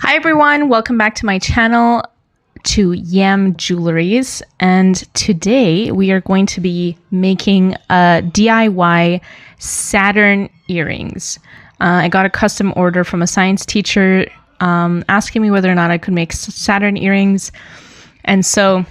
Hi everyone, welcome back to my channel, to YAM Jewelries, and today we are going to be making a DIY Saturn earrings. I got a custom order from a science teacher asking me whether or not I could make Saturn earrings, and so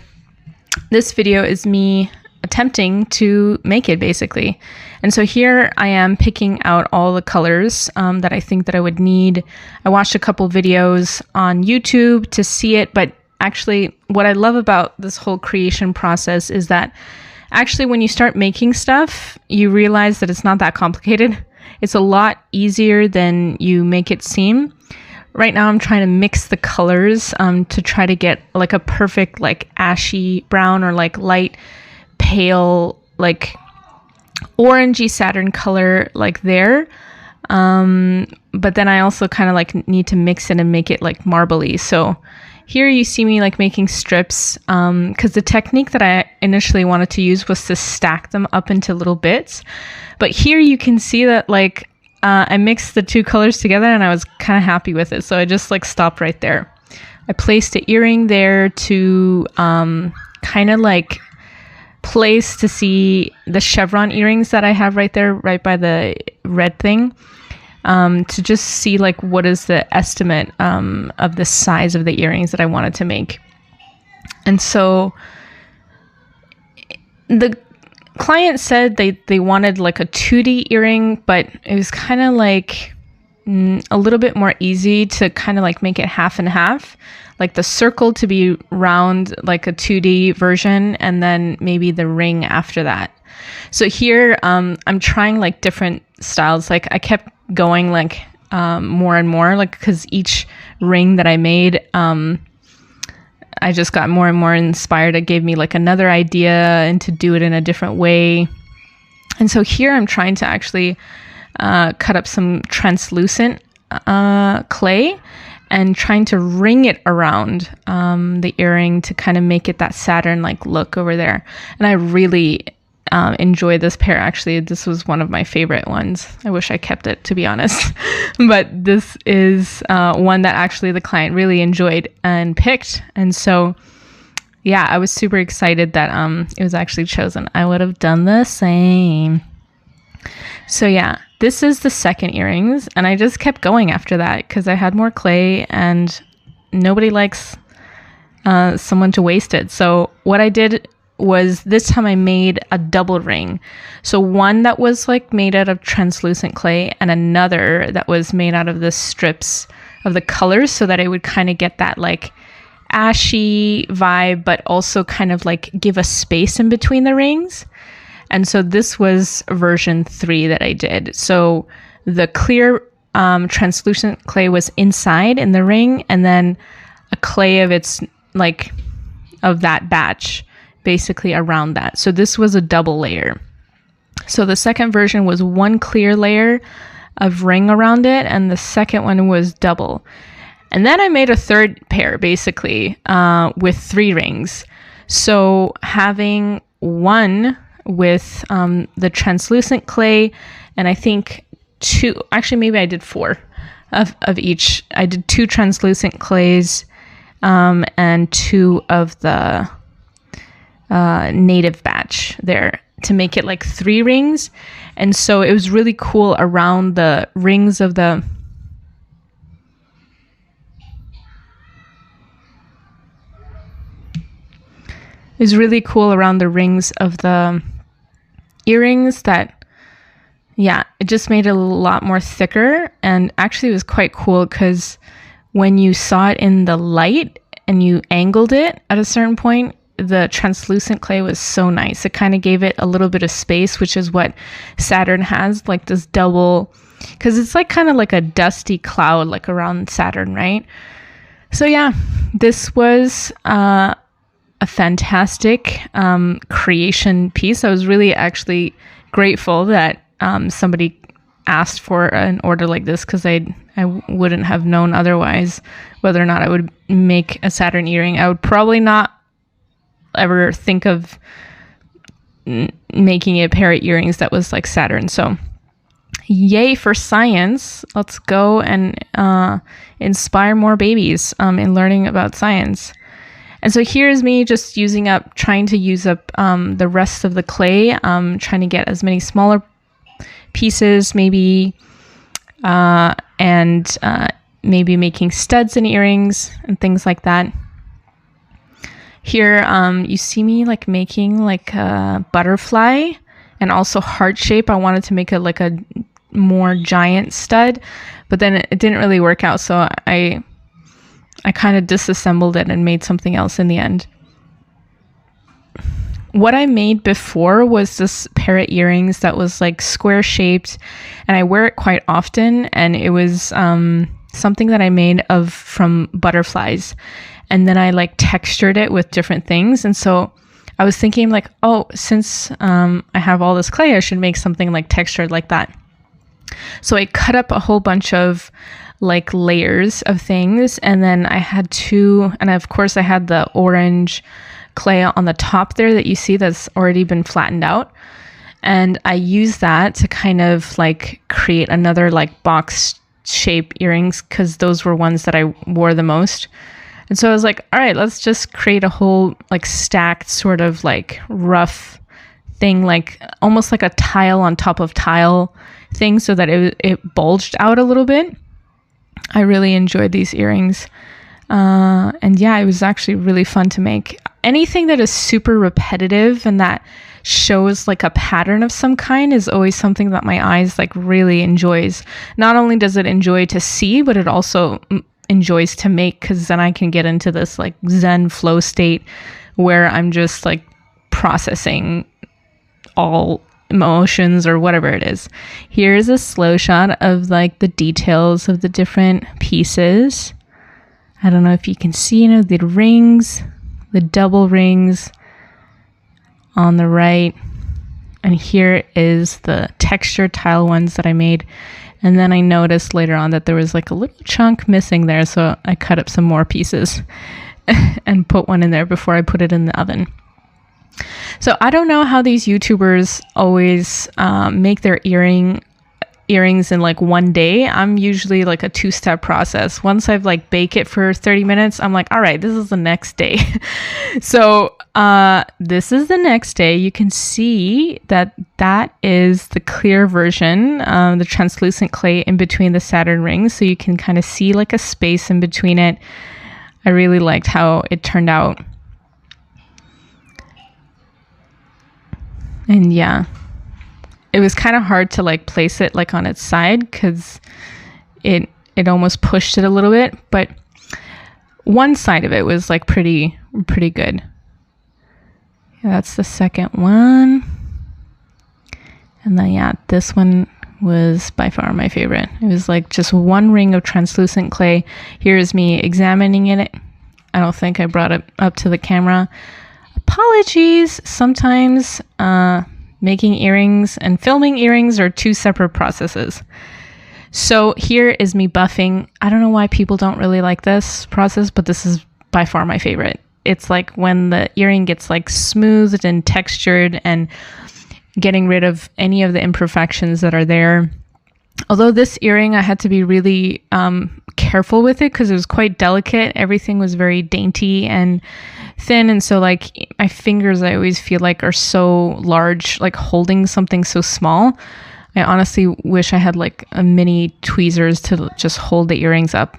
this video is me attempting to make it basically. And so here I am picking out all the colors that I think that I would need. I watched a couple videos on YouTube to see it, but actually what I love about this whole creation process is that actually when you start making stuff, you realize that it's not that complicated. It's a lot easier than you make it seem. Right now I'm trying to mix the colors to try to get like a perfect like ashy brown or like light pale like orangey Saturn color like there, but then I also kind of like need to mix it and make it like marbly. So here you see me like making strips because the technique that I initially wanted to use was to stack them up into little bits, but here you can see that like I mixed the two colors together and I was kind of happy with it, so I just like stopped right there. I placed the earring there to kind of like place to see the chevron earrings that I have right there, right by the red thing, to just see like what is the estimate of the size of the earrings that I wanted to make. And so the client said they wanted like a 2D earring, but it was kind of like a little bit more easy to kind of like make it half and half, like the circle to be round like a 2D version and then maybe the ring after that. So here I'm trying like different styles. Like I kept going like more and more, like because each ring that I made I just got more and more inspired. It gave me like another idea and to do it in a different way. And so here I'm trying to actually cut up some translucent clay and trying to ring it around the earring to kind of make it that Saturn like look over there. And I really enjoy this pair. Actually, this was one of my favorite ones. I wish I kept it, to be honest. But this is one that actually the client really enjoyed and picked. And so yeah, I was super excited that it was actually chosen. I would have done the same. So yeah, this is the second earrings, and I just kept going after that because I had more clay and nobody likes someone to waste it. So what I did was this time I made a double ring. So one that was like made out of translucent clay and another that was made out of the strips of the colors, so that it would kind of get that like ashy vibe, but also kind of like give a space in between the rings. And so this was version 3 that I did. So the clear translucent clay was inside in the ring, and then a clay of its like of that batch basically around that. So this was a double layer. So the second version was one clear layer of ring around it, and the second one was double. And then I made a third pair basically with 3 rings. So having one with the translucent clay, and I think 2, actually maybe I did 4 of each. I did 2 translucent clays and 2 of the native batch there to make it like 3 rings. And so it was really cool around the rings of the earrings that, yeah, it just made it a lot more thicker. And actually it was quite cool because when you saw it in the light and you angled it at a certain point, the translucent clay was so nice. It kind of gave it a little bit of space, which is what Saturn has, like this double, because it's like kind of like a dusty cloud like around Saturn, right? So yeah, this was a fantastic creation piece. I was really actually grateful that somebody asked for an order like this, because I wouldn't have known otherwise whether or not I would make a Saturn earring. I would probably not ever think of making a pair of earrings that was like Saturn. So yay for science. Let's go and inspire more babies in learning about science. And so here's me just trying to use up the rest of the clay, trying to get as many smaller pieces, maybe, and maybe making studs and earrings and things like that. Here, you see me like making like a butterfly and also heart shape. I wanted to make it like a more giant stud, but then it didn't really work out. So I kind of disassembled it and made something else in the end. What I made before was this pair of earrings that was like square shaped, and I wear it quite often. And it was something that I made from butterflies, and then I like textured it with different things. And so I was thinking like, oh, since I have all this clay, I should make something like textured like that. So I cut up a whole bunch of like layers of things, and then I had of course I had the orange clay on the top there that you see that's already been flattened out, and I used that to kind of like create another like box shape earrings, because those were ones that I wore the most. And so I was like, all right, let's just create a whole like stacked sort of like rough thing, like almost like a tile on top of tile thing, so that it bulged out a little bit. I really enjoyed these earrings. And yeah, it was actually really fun to make. Anything that is super repetitive and that shows like a pattern of some kind is always something that my eyes like really enjoys. Not only does it enjoy to see, but it also enjoys to make, because then I can get into this like Zen flow state where I'm just like processing all emotions or whatever it is. Here's a slow shot of like the details of the different pieces. I don't know if you can see, the rings, the double rings on the right. And here is the textured tile ones that I made. And then I noticed later on that there was like a little chunk missing there. So I cut up some more pieces and put one in there before I put it in the oven. So I don't know how these YouTubers always make their earrings in like one day. I'm usually like a 2-step process. Once I've like baked it for 30 minutes, I'm like, all right, this is the next day. So this is the next day. You can see that is the clear version, the translucent clay in between the Saturn rings. So you can kind of see like a space in between it. I really liked how it turned out. And yeah, it was kind of hard to like place it like on its side, because it almost pushed it a little bit, but one side of it was like pretty good. Yeah, that's the second one. And then yeah, this one was by far my favorite. It was like just one ring of translucent clay. Here's me examining it. I don't think I brought it up to the camera. Apologies. Sometimes making earrings and filming earrings are two separate processes. So here is me buffing. I don't know why people don't really like this process, but this is by far my favorite. It's like when the earring gets like smoothed and textured and getting rid of any of the imperfections that are there. Although this earring, I had to be really careful with it because it was quite delicate. Everything was very dainty and thin. And so like my fingers, I always feel like are so large, like holding something so small. I honestly wish I had like a mini tweezers to just hold the earrings up.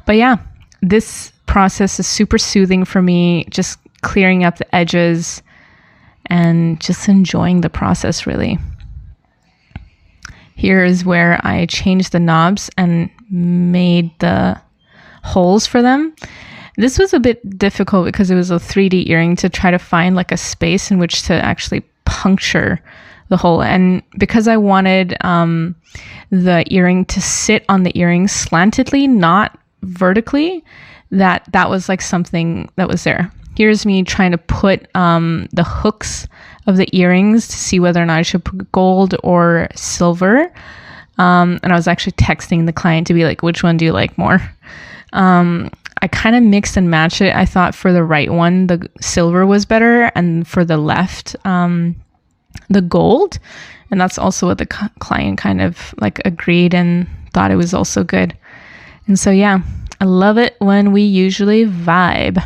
But yeah, this process is super soothing for me, just clearing up the edges and just enjoying the process really. Here is where I changed the knobs and made the holes for them. This was a bit difficult because it was a 3D earring to try to find like a space in which to actually puncture the hole. And because I wanted the earring to sit on the earring slantedly, not vertically, that was like something that was there. Here's me trying to put the hooks of the earrings to see whether or not I should put gold or silver. And I was actually texting the client to be like, which one do you like more? I kind of mixed and matched it. I thought for the right one, the silver was better, and for the left, the gold. And that's also what the client kind of like agreed and thought it was also good. And so, yeah, I love it when we usually vibe.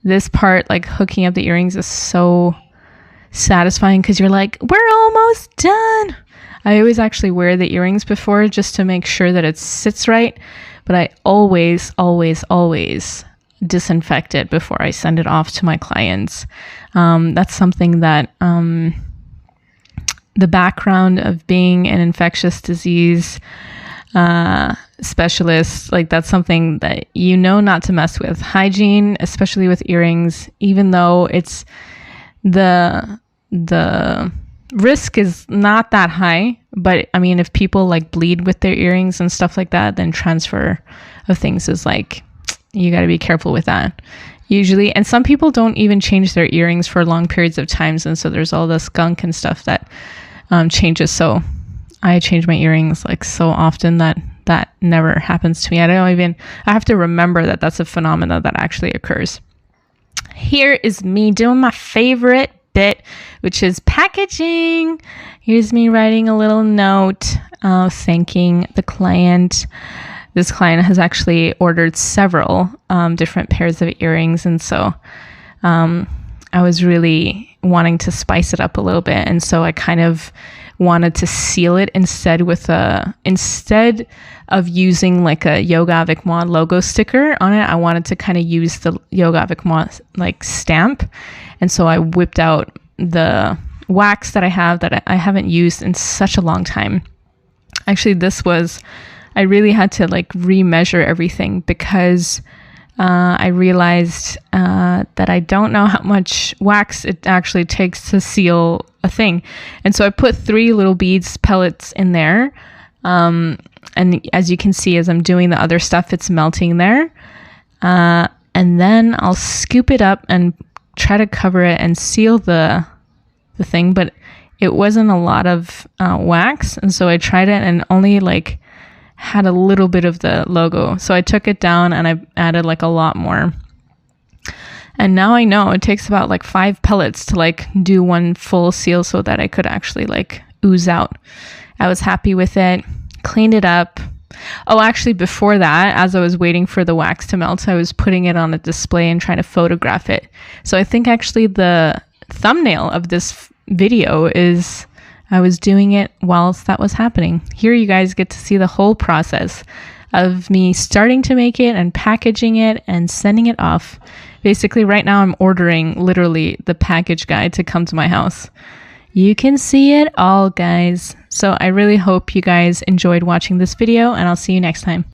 This part, like hooking up the earrings, is so satisfying because you're like, we're almost done. I always actually wear the earrings before just to make sure that it sits right. But I always disinfect it before I send it off to my clients. That's something that the background of being an infectious disease specialist, like that's something that you know not to mess with. Hygiene, especially with earrings, even though it's the risk is not that high, but I mean, if people like bleed with their earrings and stuff like that, then transfer of things is like, you got to be careful with that usually. And some people don't even change their earrings for long periods of times, and so there's all this gunk and stuff that changes. So I change my earrings like so often that never happens to me. I have to remember that that's a phenomena that actually occurs. Here is me doing my favorite bit, which is packaging. Here's me writing a little note thanking the client. This client has actually ordered several different pairs of earrings, and so I was really wanting to spice it up a little bit, and so I kind of wanted to seal it instead of using like a Yoga Avec Moi logo sticker on it. I wanted to kind of use the Yoga Avec Moi like stamp, and so I whipped out the wax that I have that I haven't used in such a long time. Actually, I really had to like remeasure everything because I realized that I don't know how much wax it actually takes to seal a thing. And so I put 3 little beads pellets in there. And as you can see, as I'm doing the other stuff, it's melting there. And then I'll scoop it up and try to cover it and seal the thing. But it wasn't a lot of wax. And so I tried it and only like had a little bit of the logo. So I took it down and I added like a lot more. And now I know it takes about like 5 pellets to like do one full seal so that I could actually like ooze out. I was happy with it, cleaned it up. Oh, actually before that, as I was waiting for the wax to melt, I was putting it on a display and trying to photograph it. So I think actually the thumbnail of this video is I was doing it whilst that was happening. Here you guys get to see the whole process of me starting to make it and packaging it and sending it off. Basically, right now I'm ordering literally the package guy to come to my house. You can see it all, guys. So I really hope you guys enjoyed watching this video, and I'll see you next time.